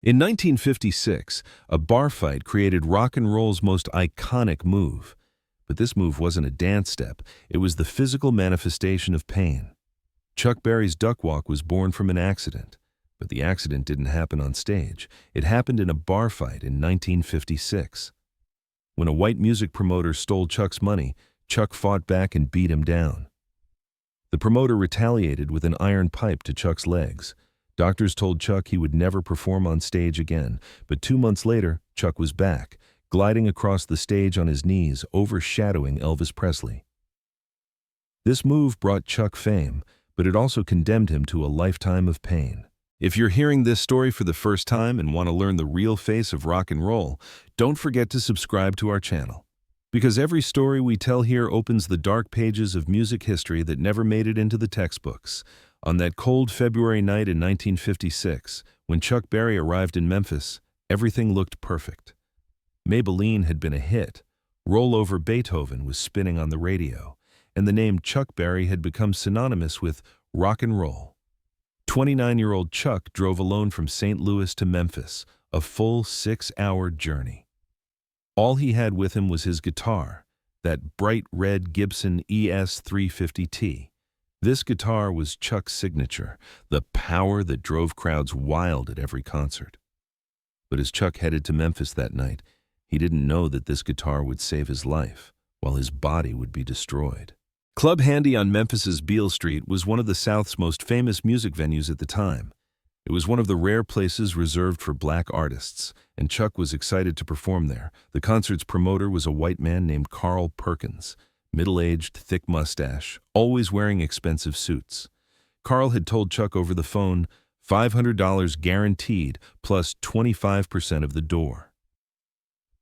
In 1956, a bar fight created rock and roll's most iconic move. But this move wasn't a dance step, it was the physical manifestation of pain. Chuck Berry's duck walk was born from an accident. But the accident didn't happen on stage. It happened in a bar fight in 1956. When a white music promoter stole Chuck's money, Chuck fought back and beat him down. The promoter retaliated with an iron pipe to Chuck's legs. Doctors told Chuck he would never perform on stage again, but 2 months later, Chuck was back, gliding across the stage on his knees, overshadowing Elvis Presley. This move brought Chuck fame, but it also condemned him to a lifetime of pain. If you're hearing this story for the first time and want to learn the real face of rock and roll, don't forget to subscribe to our channel. Because every story we tell here opens the dark pages of music history that never made it into the textbooks. On that cold February night in 1956, when Chuck Berry arrived in Memphis, everything looked perfect. Maybelline had been a hit, Roll Over Beethoven was spinning on the radio, and the name Chuck Berry had become synonymous with rock and roll. 29-year-old Chuck drove alone from St. Louis to Memphis, a full 6-hour journey. All he had with him was his guitar, that bright red Gibson ES-350T. This guitar was Chuck's signature, the power that drove crowds wild at every concert. But as Chuck headed to Memphis that night, he didn't know that this guitar would save his life, while his body would be destroyed. Club Handy on Memphis's Beale Street was one of the South's most famous music venues at the time. It was one of the rare places reserved for black artists, and Chuck was excited to perform there. The concert's promoter was a white man named Carl Perkins, middle-aged, thick mustache, always wearing expensive suits. Carl had told Chuck over the phone, $500 guaranteed, plus 25% of the door.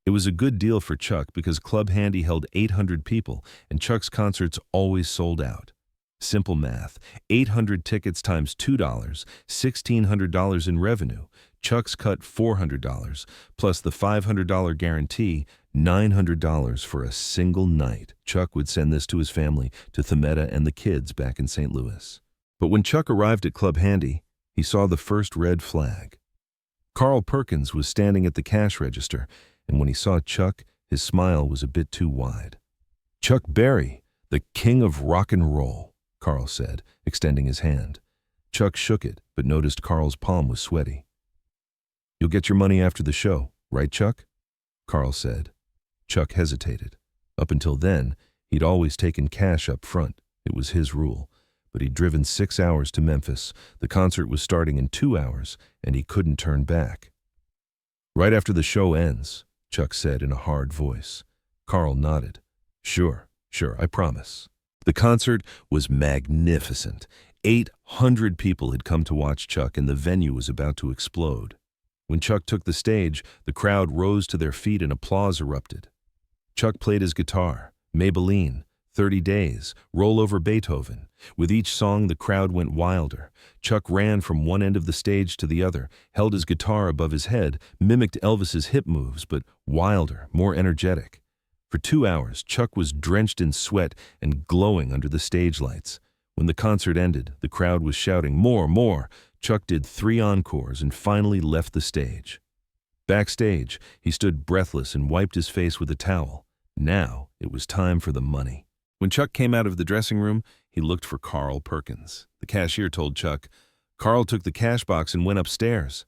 It was a good deal for Chuck because Club Handy held 800 people, and Chuck's concerts always sold out. Simple math, 800 tickets times $2, $1,600 in revenue. Chuck's cut $400, plus the $500 guarantee, $900 for a single night. Chuck would send this to his family, to Themeta and the kids back in St. Louis. But when Chuck arrived at Club Handy, he saw the first red flag. Carl Perkins was standing at the cash register, and when he saw Chuck, his smile was a bit too wide. "Chuck Berry, the king of rock and roll," Carl said, extending his hand. Chuck shook it, but noticed Carl's palm was sweaty. "You'll get your money after the show, right, Chuck?" Carl said. Chuck hesitated. Up until then, he'd always taken cash up front. It was his rule. But he'd driven 6 hours to Memphis. The concert was starting in 2 hours, and he couldn't turn back. "Right after the show ends," Chuck said in a hard voice. Carl nodded. Sure, I promise." The concert was magnificent. 800 people had come to watch Chuck, and the venue was about to explode. When Chuck took the stage, the crowd rose to their feet and applause erupted. Chuck played his guitar, Maybelline, 30 Days, Roll Over Beethoven. With each song, the crowd went wilder. Chuck ran from one end of the stage to the other, held his guitar above his head, mimicked Elvis's hip moves, but wilder, more energetic. For 2 hours, Chuck was drenched in sweat and glowing under the stage lights. When the concert ended, the crowd was shouting, "More, more!" Chuck did 3 encores and finally left the stage. Backstage, he stood breathless and wiped his face with a towel. Now, it was time for the money. When Chuck came out of the dressing room, he looked for Carl Perkins. The cashier told Chuck. Carl took the cash box and went upstairs.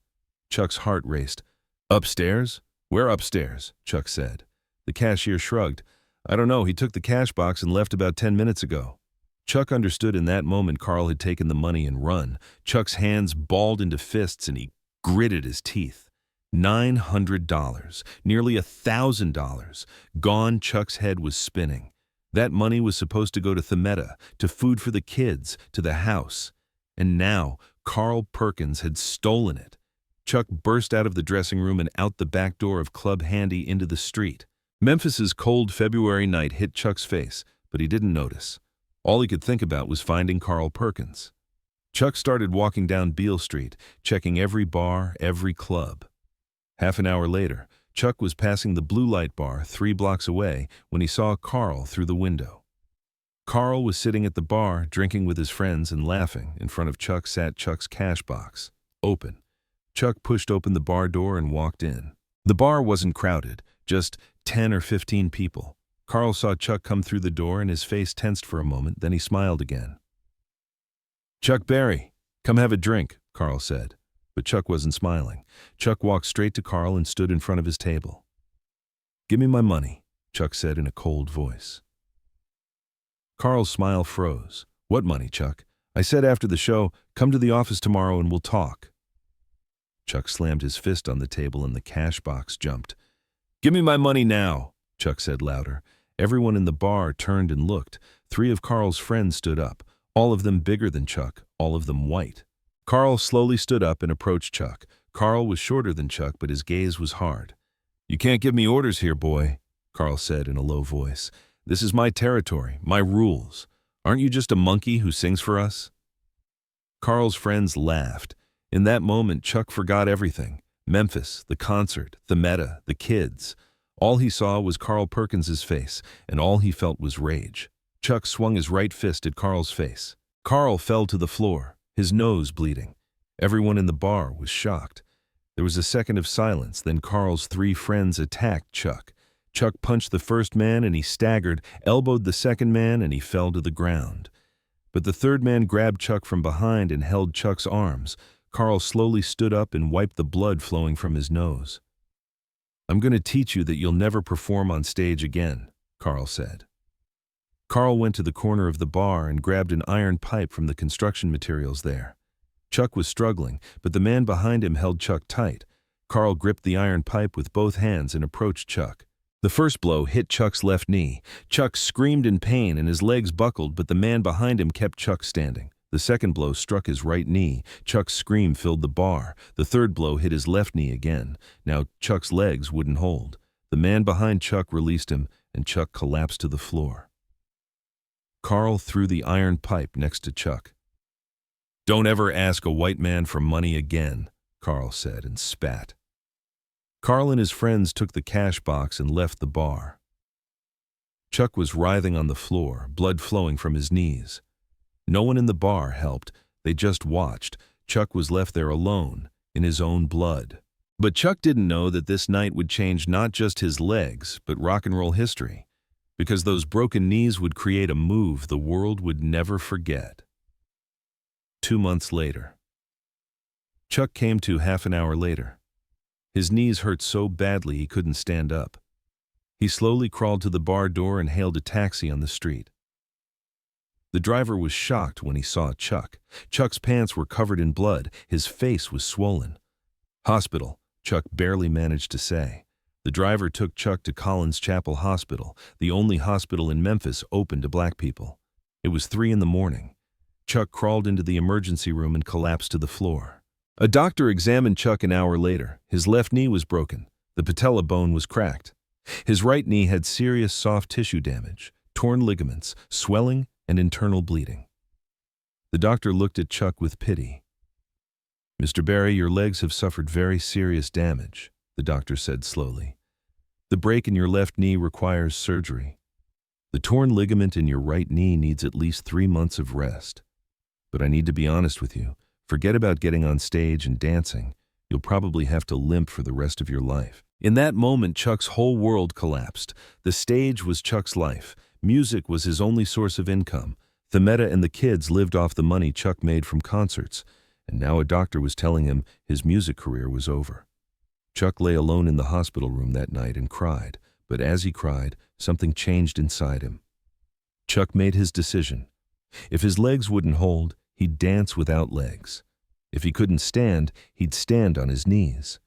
Chuck's heart raced. "Upstairs? Where upstairs?" Chuck said. The cashier shrugged. "I don't know, he took the cash box and left about 10 minutes ago." Chuck understood in that moment Carl had taken the money and run. Chuck's hands balled into fists and he gritted his teeth. $900, nearly $1,000. Gone. Chuck's head was spinning. That money was supposed to go to Themeta, to food for the kids, to the house. And now, Carl Perkins had stolen it. Chuck burst out of the dressing room and out the back door of Club Handy into the street. Memphis's cold February night hit Chuck's face, but he didn't notice. All he could think about was finding Carl Perkins. Chuck started walking down Beale Street, checking every bar, every club. Half an hour later, Chuck was passing the Blue Light Bar 3 blocks away when he saw Carl through the window. Carl was sitting at the bar, drinking with his friends and laughing. In front of Chuck sat Chuck's cash box, open. Chuck pushed open the bar door and walked in. The bar wasn't crowded, just 10 or 15 people. Carl saw Chuck come through the door and his face tensed for a moment, then he smiled again. "Chuck Berry, come have a drink," Carl said. But Chuck wasn't smiling. Chuck walked straight to Carl and stood in front of his table. "Give me my money," Chuck said in a cold voice. Carl's smile froze. "What money, Chuck? I said after the show, come to the office tomorrow and we'll talk." Chuck slammed his fist on the table and the cash box jumped. "Give me my money now," Chuck said louder. Everyone in the bar turned and looked. 3 of Carl's friends stood up, all of them bigger than Chuck, all of them white. Carl slowly stood up and approached Chuck. Carl was shorter than Chuck, but his gaze was hard. "You can't give me orders here, boy," Carl said in a low voice. "This is my territory, my rules. Aren't you just a monkey who sings for us?" Carl's friends laughed. In that moment, Chuck forgot everything. Memphis, the concert, the meta, the kids. All he saw was Carl Perkins's face, and all he felt was rage. Chuck swung his right fist at Carl's face. Carl fell to the floor, his nose bleeding. Everyone in the bar was shocked. There was a second of silence, then Carl's 3 friends attacked Chuck. Chuck punched the first man and he staggered, elbowed the second man and he fell to the ground. But the third man grabbed Chuck from behind and held Chuck's arms. Carl slowly stood up and wiped the blood flowing from his nose. "I'm going to teach you that you'll never perform on stage again," Carl said. Carl went to the corner of the bar and grabbed an iron pipe from the construction materials there. Chuck was struggling, but the man behind him held Chuck tight. Carl gripped the iron pipe with both hands and approached Chuck. The first blow hit Chuck's left knee. Chuck screamed in pain and his legs buckled, but the man behind him kept Chuck standing. The second blow struck his right knee. Chuck's scream filled the bar. The third blow hit his left knee again. Now Chuck's legs wouldn't hold. The man behind Chuck released him, and Chuck collapsed to the floor. Carl threw the iron pipe next to Chuck. "Don't ever ask a white man for money again," Carl said and spat. Carl and his friends took the cash box and left the bar. Chuck was writhing on the floor, blood flowing from his knees. No one in the bar helped. They just watched. Chuck was left there alone, in his own blood. But Chuck didn't know that this night would change not just his legs, but rock and roll history. Because those broken knees would create a move the world would never forget. 2 months later. Chuck came to half an hour later. His knees hurt so badly he couldn't stand up. He slowly crawled to the bar door and hailed a taxi on the street. The driver was shocked when he saw Chuck. Chuck's pants were covered in blood. His face was swollen. "Hospital," Chuck barely managed to say. The driver took Chuck to Collins Chapel Hospital, the only hospital in Memphis open to black people. It was 3 in the morning. Chuck crawled into the emergency room and collapsed to the floor. A doctor examined Chuck an hour later. His left knee was broken. The patella bone was cracked. His right knee had serious soft tissue damage, torn ligaments, swelling, and internal bleeding. The doctor looked at Chuck with pity. "Mr. Berry, your legs have suffered very serious damage," the doctor said slowly. "The break in your left knee requires surgery. The torn ligament in your right knee needs at least 3 months of rest. But I need to be honest with you. Forget about getting on stage and dancing. You'll probably have to limp for the rest of your life." In that moment, Chuck's whole world collapsed. The stage was Chuck's life. Music was his only source of income. Themetta and the kids lived off the money Chuck made from concerts. And now a doctor was telling him his music career was over. Chuck lay alone in the hospital room that night and cried. But as he cried, something changed inside him. Chuck made his decision. If his legs wouldn't hold, he'd dance without legs. If he couldn't stand, he'd stand on his knees.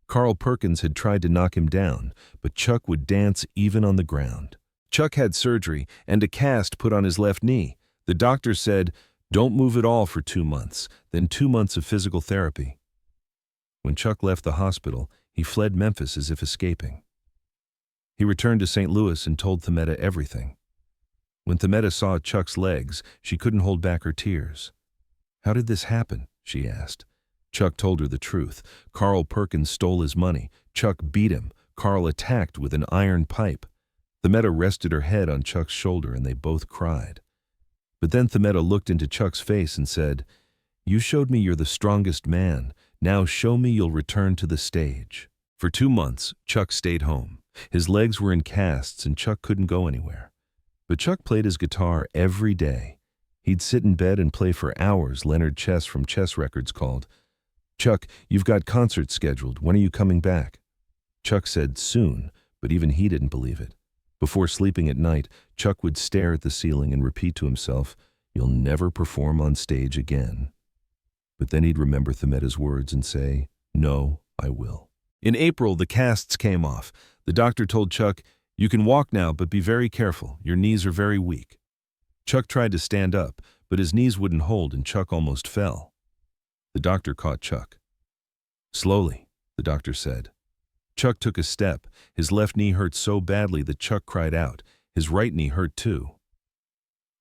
Carl Perkins had tried to knock him down, but Chuck would dance even on the ground. Chuck had surgery and a cast put on his left knee. The doctor said, "Don't move at all for 2 months, then 2 months of physical therapy." When Chuck left the hospital, he fled Memphis as if escaping. He returned to St. Louis and told Themetta everything. When Themetta saw Chuck's legs, she couldn't hold back her tears. "How did this happen?" she asked. Chuck told her the truth. Carl Perkins stole his money. Chuck beat him. Carl attacked with an iron pipe. Themetta rested her head on Chuck's shoulder and they both cried. But then Themetta looked into Chuck's face and said, "You showed me you're the strongest man. Now show me you'll return to the stage. For 2 months, Chuck stayed home. His legs were in casts and Chuck couldn't go anywhere. But Chuck played his guitar every day. He'd sit in bed and play for hours. Leonard Chess from Chess Records called. "Chuck, you've got concerts scheduled. When are you coming back?" Chuck said soon, but even he didn't believe it. Before sleeping at night, Chuck would stare at the ceiling and repeat to himself, "You'll never perform on stage again." But then he'd remember Thametta's words and say, "No, I will." In April, the casts came off. The doctor told Chuck, "You can walk now, but be very careful. Your knees are very weak." Chuck tried to stand up, but his knees wouldn't hold and Chuck almost fell. The doctor caught Chuck. "Slowly," the doctor said. Chuck took a step. His left knee hurt so badly that Chuck cried out. His right knee hurt too.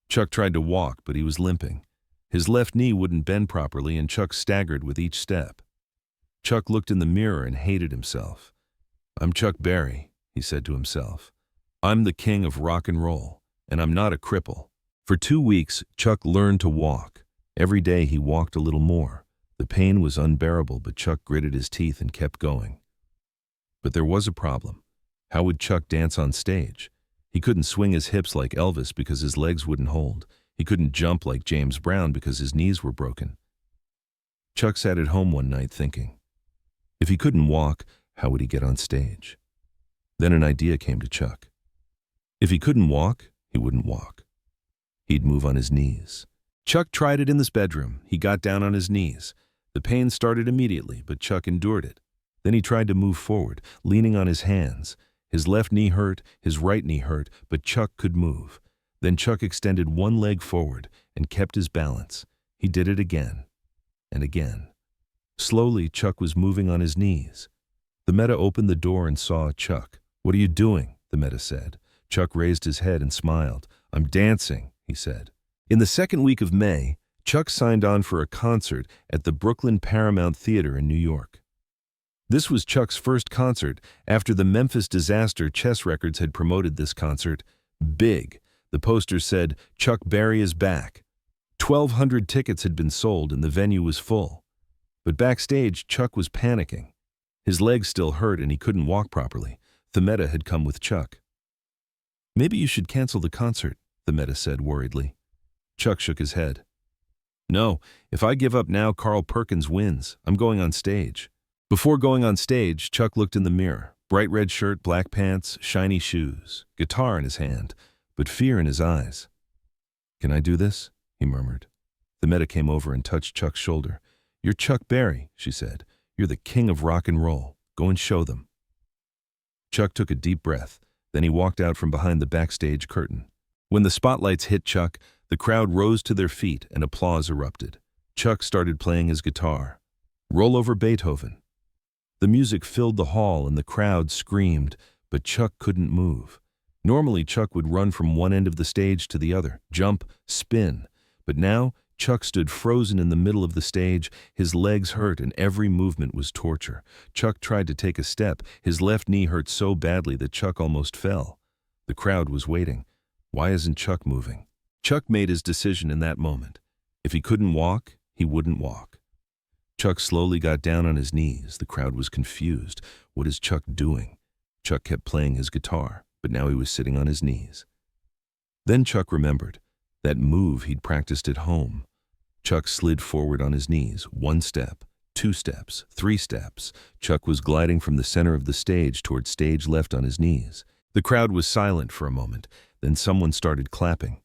Chuck tried to walk, but he was limping. His left knee wouldn't bend properly and Chuck staggered with each step. Chuck looked in the mirror and hated himself. "I'm Chuck Berry," he said to himself. "I'm the king of rock and roll, and I'm not a cripple." For 2 weeks, Chuck learned to walk. Every day he walked a little more. The pain was unbearable, but Chuck gritted his teeth and kept going. But there was a problem. How would Chuck dance on stage? He couldn't swing his hips like Elvis because his legs wouldn't hold. He couldn't jump like James Brown because his knees were broken. Chuck sat at home one night thinking, if he couldn't walk, how would he get on stage? Then an idea came to Chuck. If he couldn't walk, he wouldn't walk. He'd move on his knees. Chuck tried it in his bedroom. He got down on his knees. The pain started immediately, but Chuck endured it. Then he tried to move forward, leaning on his hands. His left knee hurt, his right knee hurt, but Chuck could move. Then Chuck extended one leg forward and kept his balance. He did it again and again. Slowly, Chuck was moving on his knees. Thametta opened the door and saw Chuck. "What are you doing?" Thametta said. Chuck raised his head and smiled. "I'm dancing," he said. In the second week of May, Chuck signed on for a concert at the Brooklyn Paramount Theater in New York. This was Chuck's first concert after the Memphis disaster. Chess Records had promoted this concert big. The poster said, "Chuck Berry is back." 1,200 tickets had been sold and the venue was full. But backstage, Chuck was panicking. His legs still hurt and he couldn't walk properly. Thametta had come with Chuck. "Maybe you should cancel the concert," Thametta said worriedly. Chuck shook his head. "No, if I give up now, Carl Perkins wins. I'm going on stage." Before going on stage, Chuck looked in the mirror. Bright red shirt, black pants, shiny shoes, guitar in his hand, but fear in his eyes. "Can I do this?" he murmured. Thametta came over and touched Chuck's shoulder. "You're Chuck Berry," she said. "You're the king of rock and roll. Go and show them." Chuck took a deep breath. Then he walked out from behind the backstage curtain. When the spotlights hit Chuck, the crowd rose to their feet and applause erupted. Chuck started playing his guitar. "Roll Over Beethoven." The music filled the hall and the crowd screamed, but Chuck couldn't move. Normally, Chuck would run from one end of the stage to the other, jump, spin. But now, Chuck stood frozen in the middle of the stage. His legs hurt and every movement was torture. Chuck tried to take a step. His left knee hurt so badly that Chuck almost fell. The crowd was waiting. Why isn't Chuck moving? Chuck made his decision in that moment. If he couldn't walk, he wouldn't walk. Chuck slowly got down on his knees. The crowd was confused. What is Chuck doing? Chuck kept playing his guitar, but now he was sitting on his knees. Then Chuck remembered that move he'd practiced at home. Chuck slid forward on his knees, 1 step, 2 steps, 3 steps. Chuck was gliding from the center of the stage toward stage left on his knees. The crowd was silent for a moment. Then someone started clapping.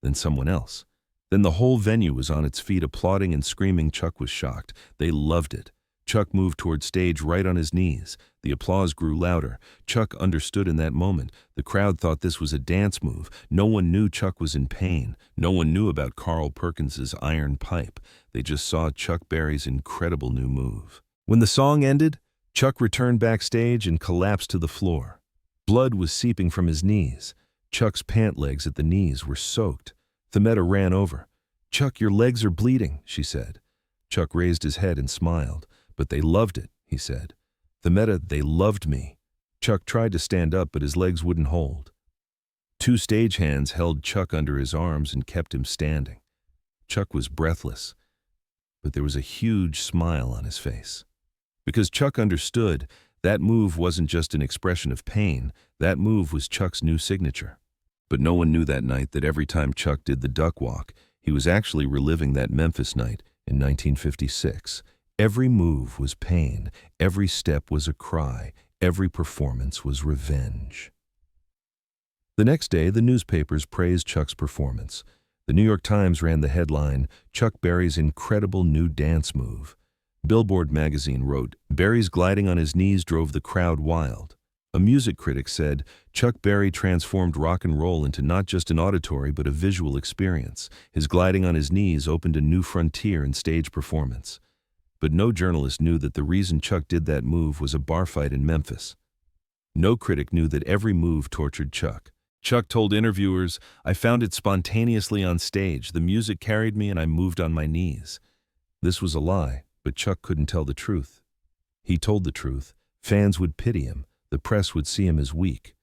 Then someone else. Then the whole venue was on its feet applauding and screaming. Chuck was shocked. They loved it. Chuck moved toward stage right on his knees. The applause grew louder. Chuck understood in that moment. The crowd thought this was a dance move. No one knew Chuck was in pain. No one knew about Carl Perkins's iron pipe. They just saw Chuck Berry's incredible new move. When the song ended, Chuck returned backstage and collapsed to the floor. Blood was seeping from his knees. Chuck's pant legs at the knees were soaked. Thametta ran over. "Chuck, your legs are bleeding," she said. Chuck raised his head and smiled. "But they loved it," he said. "Thametta, they loved me." Chuck tried to stand up, but his legs wouldn't hold. 2 stagehands held Chuck under his arms and kept him standing. Chuck was breathless. but there was a huge smile on his face. Because Chuck understood that move wasn't just an expression of pain, that move was Chuck's new signature. But no one knew that night that every time Chuck did the duck walk, he was actually reliving that Memphis night in 1956. Every move was pain, every step was a cry, every performance was revenge. The next day, the newspapers praised Chuck's performance. The New York Times ran the headline, "Chuck Berry's incredible new dance move." Billboard magazine wrote, "Berry's gliding on his knees drove the crowd wild." A music critic said, "Chuck Berry transformed rock and roll into not just an auditory but a visual experience. His gliding on his knees opened a new frontier in stage performance." But no journalist knew that the reason Chuck did that move was a bar fight in Memphis. No critic knew that every move tortured Chuck. Chuck told interviewers, "I found it spontaneously on stage. The music carried me and I moved on my knees." This was a lie, but Chuck couldn't tell the truth. He told the truth. Fans would pity him. The press would see him as weak.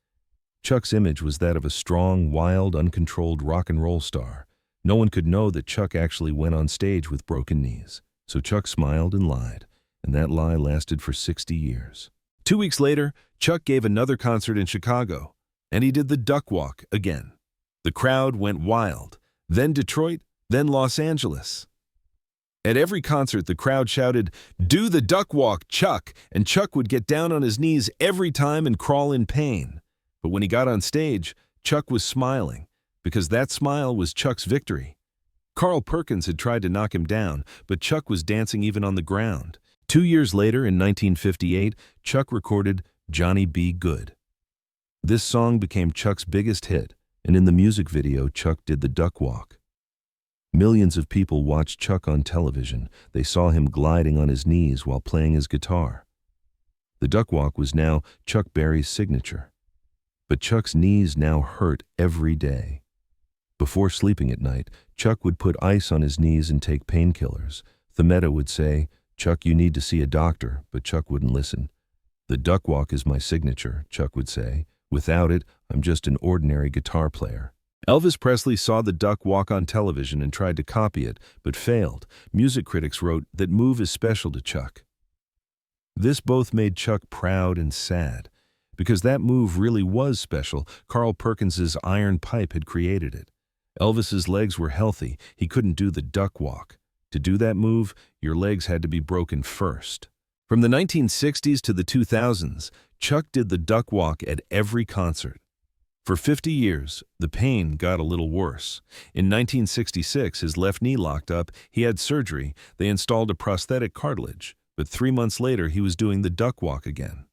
Chuck's image was that of a strong, wild, uncontrolled rock and roll star. No one could know that Chuck actually went on stage with broken knees. So Chuck smiled and lied, and that lie lasted for 60 years. 2 weeks later, Chuck gave another concert in Chicago, and he did the duck walk again. The crowd went wild, then Detroit, then Los Angeles. At every concert, the crowd shouted, "Do the duck walk, Chuck!" And Chuck would get down on his knees every time and crawl in pain. But when he got on stage, Chuck was smiling, because that smile was Chuck's victory. Carl Perkins had tried to knock him down, but Chuck was dancing even on the ground. 2 years later, in 1958, Chuck recorded Johnny B Goode. This song became Chuck's biggest hit, and in the music video, Chuck did the duck walk. Millions of people watched Chuck on television. They saw him gliding on his knees while playing his guitar. The duck walk was now Chuck Berry's signature. But Chuck's knees now hurt every day. Before sleeping at night, Chuck would put ice on his knees and take painkillers. Themetta would say, "Chuck, you need to see a doctor," but Chuck wouldn't listen. "The duck walk is my signature," Chuck would say. "Without it, I'm just an ordinary guitar player." Elvis Presley saw the duck walk on television and tried to copy it, but failed. Music critics wrote that move is special to Chuck. This both made Chuck proud and sad. Because that move really was special, Carl Perkins's iron pipe had created it. Elvis's legs were healthy. He couldn't do the duck walk. To do that move, your legs had to be broken first. From the 1960s to the 2000s, Chuck did the duck walk at every concert. For 50 years, the pain got a little worse. In 1966, his left knee locked up. He had surgery. They installed a prosthetic cartilage. But 3 months later, he was doing the duck walk again.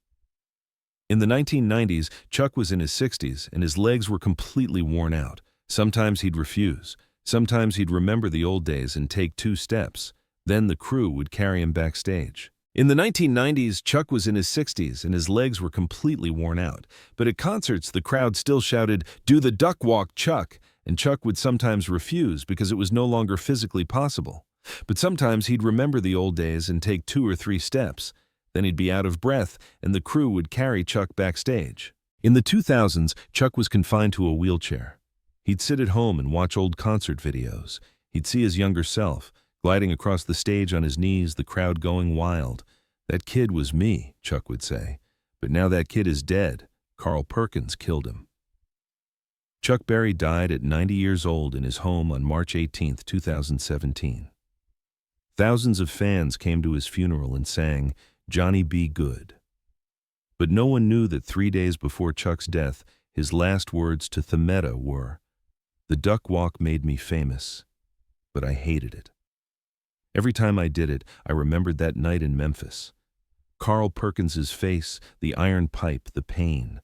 In the 1990s, Chuck was in his 60s, and his legs were completely worn out. Sometimes he'd refuse. Sometimes he'd remember the old days and take 2 steps. Then the crew would carry him backstage. In the 1990s, Chuck was in his 60s and his legs were completely worn out. But at concerts, the crowd still shouted, "Do the duck walk, Chuck!" And Chuck would sometimes refuse because it was no longer physically possible. But sometimes he'd remember the old days and take 2 or 3 steps. Then he'd be out of breath and the crew would carry Chuck backstage. In the 2000s, Chuck was confined to a wheelchair. He'd sit at home and watch old concert videos. He'd see his younger self, gliding across the stage on his knees, the crowd going wild. "That kid was me," Chuck would say. "But now that kid is dead. Carl Perkins killed him." Chuck Berry died at 90 years old in his home on March 18, 2017. Thousands of fans came to his funeral and sang Johnny B Goode. But no one knew that 3 days before Chuck's death, his last words to Themetta were, "The duck walk made me famous, but I hated it. Every time I did it, I remembered that night in Memphis. Carl Perkins's face, the iron pipe, the pain.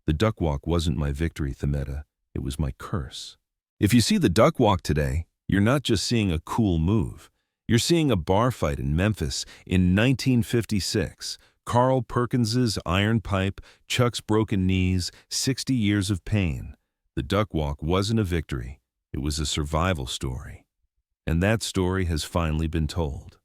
The duck walk wasn't my victory, Themetta. It was my curse." If you see the duck walk today, you're not just seeing a cool move. You're seeing a bar fight in Memphis in 1956. Carl Perkins's iron pipe, Chuck's broken knees, 60 years of pain. The duck walk wasn't a victory. It was a survival story. And that story has finally been told.